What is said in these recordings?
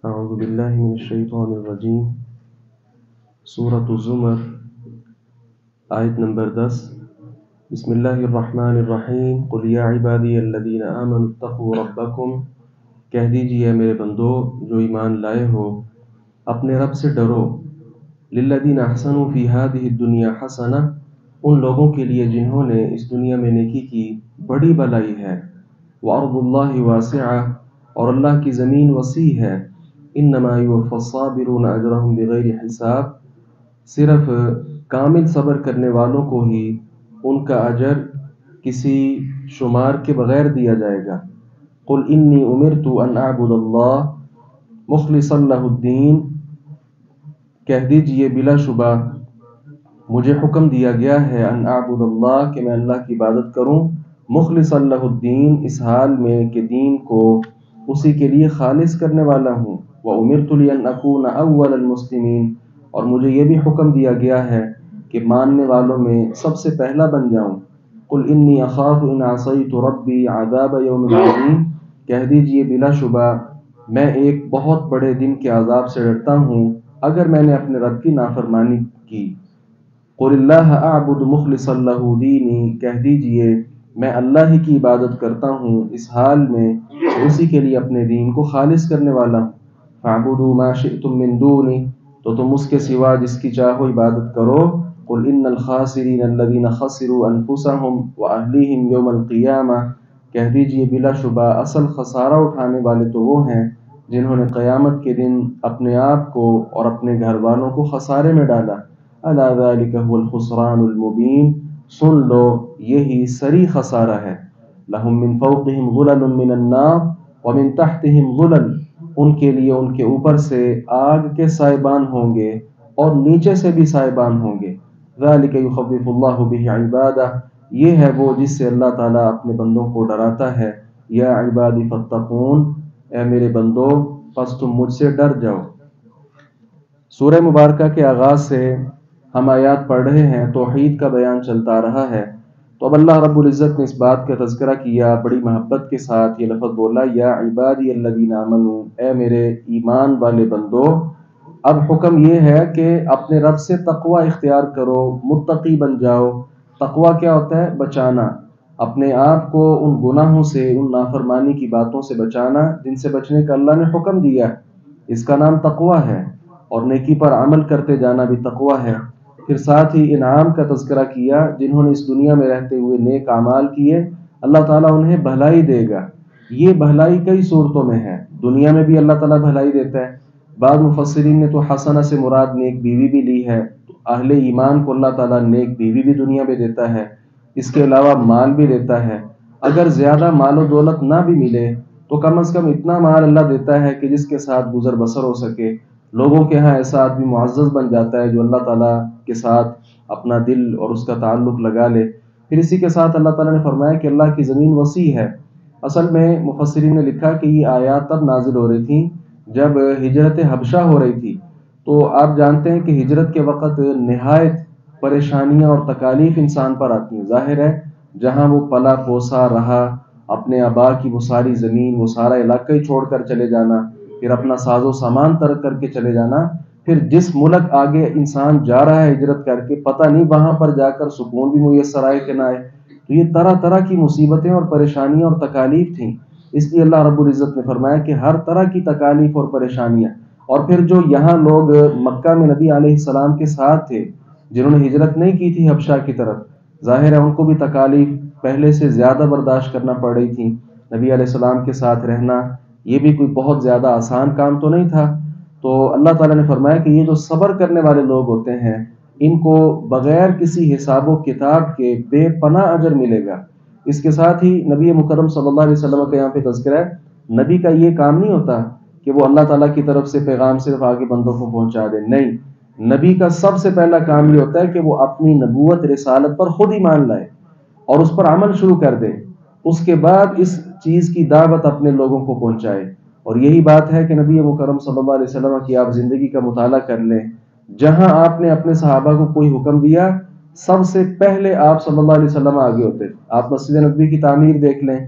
اعوذ باللہ من الشیطان الرجیم۔ سورۃ الزمر، آیت نمبر 10۔ بسم اللہ الرحمن الرحیم۔ قل یا عبادی الذین آمنوا اتقوا ربکم، کہہ دیجئے اے میرے بندو جو ایمان لائے ہو، اپنے رب سے ڈرو۔ للذین احسنوا فی ہذہ الدنیا حسنہ، ان لوگوں کے لیے جنہوں نے اس دنیا میں نیکی کی بڑی بھلائی ہے۔ وارض اللہ واسعہ، اور اللہ کی زمین وسیع ہے۔ انما یوفی الصابرون اجرہم بغیر حساب، صرف کامل صبر کرنے والوں کو ہی ان کا اجر کسی شمار کے بغیر دیا جائے گا۔ قل انی امرت ان اعبد اللہ مخلصا لہ الدین، کہہ دیجئے بلا شبہ مجھے حکم دیا گیا ہے ان اعبد اللہ، کہ میں اللہ کی عبادت کروں، مخلصا لہ الدین، اس حال میں کہ دین کو اسی کے لیے خالص کرنے والا ہوں۔ وَأُمِرْتُ لِأَنْ أَكُونَ أَوَّلَ الْمُسْلِمِينَ، اور مجھے یہ بھی حکم دیا گیا ہے کہ ماننے والوں میں سب سے پہلا بن جاؤں۔ قُلْ إِنِّي أَخَافُ إِنْ عَصَيْتُ رَبِّي عَذَابَ يَوْمٍ عَظِيمٍ، کہہ دیجئے بلا شبہ میں ایک بہت بڑے دن کے عذاب سے ڈرتا ہوں اگر میں نے اپنے رب کی نافرمانی کی۔ قُلِ اللَّهَ أَعْبُدُ مُخْلِصًا لَهُ دِينِي، کہہ دیجئے میں اللہ ہی کی عبادت کرتا ہوں اس حال میں کہ اسی کے لیے اپنے دین کو خالص کرنے والا ہوں۔ فَاعْبُدُوا مَا شِئْتُم مِّن دُونِهِ، تو تم اس کے سوا جس کی چاہو عبادت کرو۔ قُلْ إِنَّ الْخَاسِرِينَ الَّذِينَ خَسِرُوا أَنفُسَهُمْ وَأَهْلِيهِمْ يَوْمَ الْقِيَامَةِ، کہہ دیجئے بلا شبہ اصل خسارہ اٹھانے والے تو وہ ہیں جنہوں نے قیامت کے دن اپنے آپ کو اور اپنے گھر والوں کو خسارے میں ڈالا۔ أَلَا ذَلِكَ هُوَ الْخُسْرَانُ الْمُبِينُ، سن لو یہی صریح خسارہ ہے۔ لَهُم مِّن فَوْقِهِمْ ظُلَلٌ مِّنَ النَّارِ وَمِن تَحْتِهِمْ ظُلَلٌ، ان کے لیے ان کے اوپر سے آگ کے سائبان ہوں گے اور نیچے سے بھی سائبان ہوں گے۔ ذَلِكَ يُخَوِّفُ اللَّهُ بِهِ عِبَادَهُ، یہ ہے وہ جس سے اللہ تعالیٰ اپنے بندوں کو ڈراتا ہے۔ یا عبادی فاتقون، اے میرے بندو پس تم مجھ سے ڈر جاؤ۔ سورہ مبارکہ کے آغاز سے ہم آیات پڑھ رہے ہیں، توحید کا بیان چلتا رہا ہے۔ تو اب اللہ رب العزت نے اس بات کا تذکرہ کیا، بڑی محبت کے ساتھ یہ لفظ بولا، یا عبادی الذین آمنوا، اے میرے ایمان والے بندو۔ اب حکم یہ ہے کہ اپنے رب سے تقوی اختیار کرو، متقی بن جاؤ۔ تقوی کیا ہوتا ہے؟ بچانا، اپنے آپ کو ان گناہوں سے، ان نافرمانی کی باتوں سے بچانا جن سے بچنے کا اللہ نے حکم دیا، اس کا نام تقوی ہے۔ اور نیکی پر عمل کرتے جانا بھی تقوی ہے۔ پھر ساتھ ہی انعام کا تذکرہ کیا، جنہوں نے اس دنیا میں رہتے ہوئے نیک اعمال کیے اللہ تعالیٰ انہیں بھلائی دے گا۔ یہ بھلائی کئی صورتوں میں ہے، دنیا میں بھی اللہ تعالیٰ بھلائی دیتا ہے۔ بعض مفسرین نے تو حسنہ سے مراد نیک بیوی بھی لی ہے، تو اہل ایمان کو اللہ تعالیٰ نیک بیوی بھی دنیا میں دیتا ہے، اس کے علاوہ مال بھی دیتا ہے۔ اگر زیادہ مال و دولت نہ بھی ملے تو کم از کم اتنا مال اللہ دیتا ہے کہ جس کے ساتھ گزر بسر ہو سکے۔ لوگوں کے ہاں ایسا آدمی معزز بن جاتا ہے جو اللہ تعالیٰ کے ساتھ اپنا دل اور اس کا تعلق لگا لے۔ پھر اسی کے ساتھ اللہ تعالیٰ نے فرمایا کہ اللہ کی زمین وسیع ہے۔ اصل میں مفسرین نے لکھا کہ یہ آیات تب نازل ہو رہی تھیں جب ہجرت حبشہ ہو رہی تھی۔ تو آپ جانتے ہیں کہ ہجرت کے وقت نہایت پریشانیاں اور تکالیف انسان پر آتی ہیں۔ ظاہر ہے جہاں وہ پلا پوسا رہا، اپنے آبا کی وہ ساری زمین، وہ سارا علاقہ ہی چھوڑ کر چلے جانا، پھر اپنا ساز و سامان ترک کر کے چلے جانا، پھر جس ملک آگے انسان جا رہا ہے ہجرت کر کے، پتہ نہیں وہاں پر جا کر سکون بھی میسر آئے کہ نہ آئے۔ تو یہ طرح طرح کی مصیبتیں اور پریشانیاں اور تکالیف تھیں۔ اس لیے اللہ رب العزت نے فرمایا کہ ہر طرح کی تکالیف اور پریشانیاں، اور پھر جو یہاں لوگ مکہ میں نبی علیہ السلام کے ساتھ تھے، جنہوں نے ہجرت نہیں کی تھی حبشہ کی طرف، ظاہر ہے ان کو بھی تکالیف پہلے سے زیادہ برداشت کرنا پڑ رہی تھی۔ نبی علیہ السلام کے ساتھ رہنا یہ بھی کوئی بہت زیادہ آسان کام تو نہیں تھا۔ تو اللہ تعالیٰ نے فرمایا کہ یہ جو صبر کرنے والے لوگ ہوتے ہیں ان کو بغیر کسی حساب و کتاب کے بے پناہ اجر ملے گا۔ اس کے ساتھ ہی نبی مکرم صلی اللہ علیہ وسلم کا یہاں پہ تذکرہ ہے، نبی کا یہ کام نہیں ہوتا کہ وہ اللہ تعالیٰ کی طرف سے پیغام صرف آگے بندوں کو پہنچا دے، نہیں، نبی کا سب سے پہلا کام یہ ہوتا ہے کہ وہ اپنی نبوت رسالت پر خود ایمان لائے اور اس پر عمل شروع کر دے، اس کے بعد اس چیز کی دعوت اپنے لوگوں کو پہنچائے۔ اور یہی بات ہے کہ نبی مکرم صلی اللہ علیہ وسلم کی آپ زندگی کا مطالعہ کر لیں، جہاں آپ نے اپنے صحابہ کو کوئی حکم دیا سب سے پہلے آپ صلی اللہ علیہ وسلم آگے ہوتے۔ آپ مسجد نبوی کی تعمیر دیکھ لیں،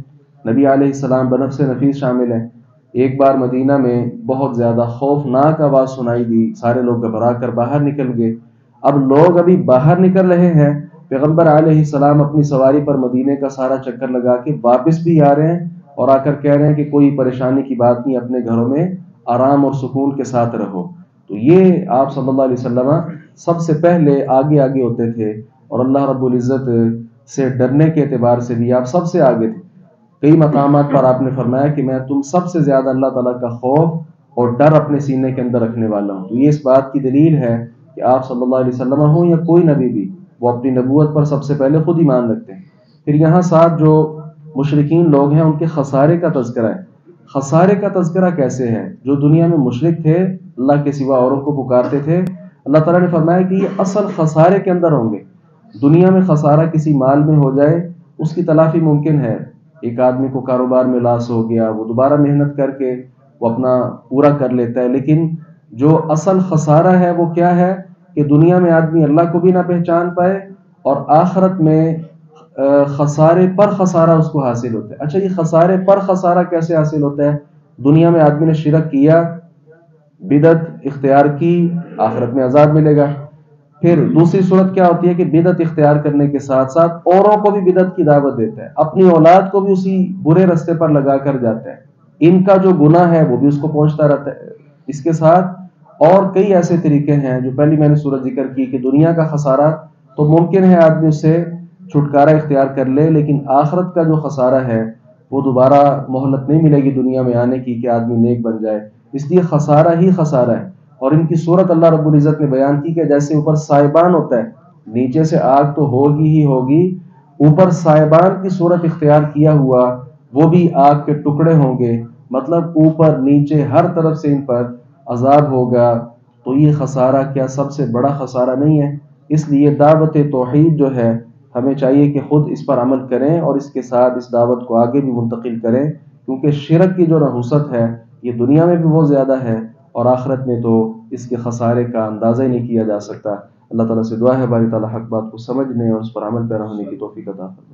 نبی علیہ السلام بنفس نفیس شامل ہیں۔ ایک بار مدینہ میں بہت زیادہ خوفناک آواز سنائی دی، سارے لوگ گھبرا کر باہر نکل گئے۔ اب لوگ ابھی باہر نکل رہے ہیں، پیغمبر علیہ السلام اپنی سواری پر مدینے کا سارا چکر لگا کے واپس بھی آ رہے ہیں اور آ کر کہہ رہے ہیں کہ کوئی پریشانی کی بات نہیں، اپنے گھروں میں آرام اور سکون کے ساتھ رہو۔ تو یہ آپ صلی اللہ علیہ وسلم سب سے پہلے آگے آگے ہوتے تھے، اور اللہ رب العزت سے ڈرنے کے اعتبار سے بھی آپ سب سے آگے تھے۔ کئی مقامات پر آپ نے فرمایا کہ میں تم سب سے زیادہ اللہ تعالیٰ کا خوف اور ڈر اپنے سینے کے اندر رکھنے والا ہوں۔ تو یہ اس بات کی دلیل ہے کہ آپ صلی اللہ علیہ وسلم ہوں یا کوئی نبی بھی، وہ اپنی نبوت پر سب سے پہلے خود ایمان رکھتے ہیں۔ پھر یہاں ساتھ جو مشرکین لوگ ہیں ان کے خسارے کا تذکرہ ہے۔ خسارے کا تذکرہ کیسے ہے؟ جو دنیا میں مشرک تھے، اللہ کے سوا اوروں کو پکارتے تھے، اللہ تعالیٰ نے فرمایا کہ یہ اصل خسارے کے اندر ہوں گے۔ دنیا میں خسارہ کسی مال میں ہو جائے، اس کی تلافی ممکن ہے۔ ایک آدمی کو کاروبار میں لاس ہو گیا، وہ دوبارہ محنت کر کے وہ اپنا پورا کر لیتا ہے، لیکن جو اصل خسارہ ہے وہ کیا ہے کہ دنیا میں آدمی اللہ کو بھی نہ پہچان پائے، اور آخرت میں خسارے پر خسارہ اس کو حاصل ہوتا ہے۔ اچھا، یہ خسارے پر خسارہ کیسے حاصل ہوتا ہے؟ دنیا میں آدمی نے شرک کیا، بدعت اختیار کی، آخرت میں عذاب ملے گا۔ پھر دوسری صورت کیا ہوتی ہے کہ بدعت اختیار کرنے کے ساتھ ساتھ اوروں کو بھی بدعت کی دعوت دیتا ہے، اپنی اولاد کو بھی اسی برے رستے پر لگا کر جاتا ہے، ان کا جو گناہ ہے وہ بھی اس کو پہنچتا رہتا ہے۔ اس کے ساتھ اور کئی ایسے طریقے ہیں جو پہلی میں نے صورت ذکر کی کہ دنیا کا خسارہ تو ممکن ہے آدمی اس سے چھٹکارا اختیار کر لے، لیکن آخرت کا جو خسارہ ہے وہ دوبارہ مہلت نہیں ملے گی دنیا میں آنے کی کہ آدمی نیک بن جائے۔ اس لیے خسارہ ہی خسارہ ہے۔ اور ان کی صورت اللہ رب العزت نے بیان کی کہ جیسے اوپر سائبان ہوتا ہے، نیچے سے آگ تو ہوگی ہی ہوگی، اوپر سائبان کی صورت اختیار کیا ہوا وہ بھی آگ کے ٹکڑے ہوں گے، مطلب اوپر نیچے ہر طرف سے ان پر عذاب ہوگا۔ تو یہ خسارہ کیا سب سے بڑا خسارہ نہیں ہے؟ اس لیے دعوت توحید جو ہے ہمیں چاہیے کہ خود اس پر عمل کریں اور اس کے ساتھ اس دعوت کو آگے بھی منتقل کریں، کیونکہ شرک کی جو نحوست ہے یہ دنیا میں بھی بہت زیادہ ہے، اور آخرت میں تو اس کے خسارے کا اندازہ ہی نہیں کیا جا سکتا۔ اللہ تعالیٰ سے دعا ہے باری تعالیٰ حق بات کو سمجھنے اور اس پر عمل پیرا ہونے کی توفیق عطا فرمائے۔